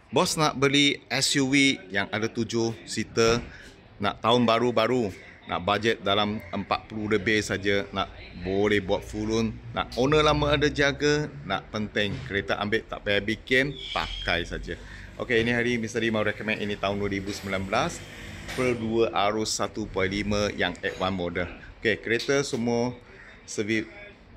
Bos nak beli SUV yang ada 7 seater, nak tahun baru-baru, nak bajet dalam 40 lebih saja, nak boleh buat full loan, nak owner lama ada jaga, nak penting kereta ambil tak payah bikin, pakai saja. Okey, ini hari Mr. Lee mau recommend ini tahun 2019 per 2 arus 1.5 yang X1 model. Okey, kereta semua servis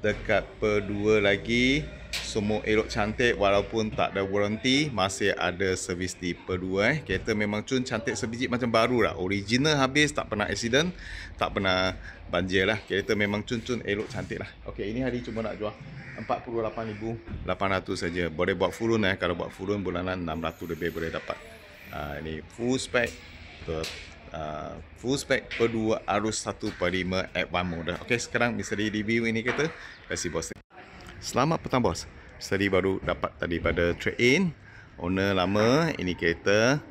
dekat per 2 lagi. Semua elok cantik walaupun tak ada warranty, masih ada servis di per 2. Kereta memang cun cantik sebiji macam baru lah. Original habis, tak pernah accident, tak pernah banjir lah. Kereta memang cun elok cantik lah. Okey, ini hari cuma nak jual 48,800 saja. Boleh buat full loan kalau buat full loan bulanan 600 lebih boleh dapat. Ini full spec full spec per 2 arus 1.5 X1 model. Okey, sekarang Mr. Lee review ini kereta. Kasih bos. Selamat petang bos. Mr. Lee baru dapat tadi pada trade-in. Owner lama, ini kereta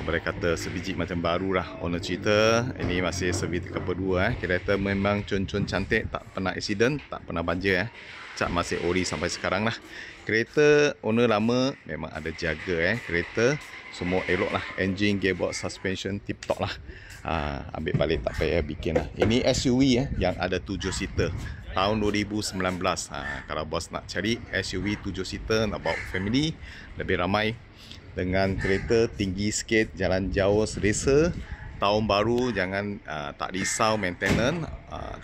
boleh kata sebiji macam baru lah. Owner cerita ini masih servis dekat per 2. Kereta memang cun-cun cantik, tak pernah accident, tak pernah banjir Cat masih ori sampai sekarang lah. Kereta owner lama memang ada jaga kereta semua elok lah. Engine, gearbox, suspension tip top lah. Ambil balik tak payah bikin lah. Ini SUV yang ada 7 seater tahun 2019. Kalau bos nak cari SUV 7 seater nak bawa family lebih ramai, dengan kereta tinggi sikit, jalan jauh selesa, tahun baru, jangan tak risau maintenance,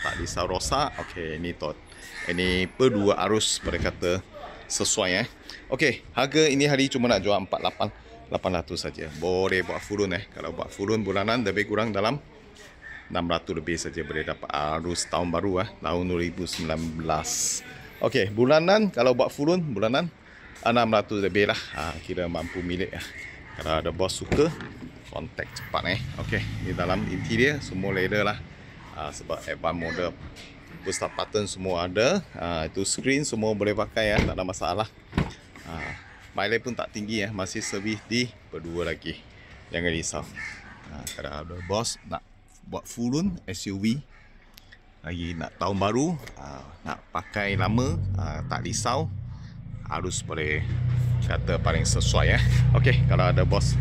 tak risau rosak. Okey, ini tot. Ini per 2 arus boleh kata sesuai Okey, harga ini hari cuma nak jual 48,800 saja. Boleh buat full loan Kalau buat full loan bulanan lebih kurang dalam 600 lebih saja boleh dapat arus tahun baru tahun 2019. Okey, bulanan kalau buat full loan bulanan 600 lebih lah. Kira mampu milik Kalau ada bos suka, kontak cepat Okey, di dalam interior semua leather lah. Sebab X1 model, push start button semua ada. Itu screen semua boleh pakai tak ada masalah. Mileage pun tak tinggi masih servis di berdua lagi. Jangan risau. Kalau ada bos nak buat full loan SUV lagi nak tahun baru, nak pakai lama, tak risau, harus boleh kata paling sesuai Okey, kalau ada bos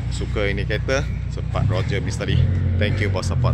suka ini kereta, cepat Roger Mr. Lee. Thank you for support.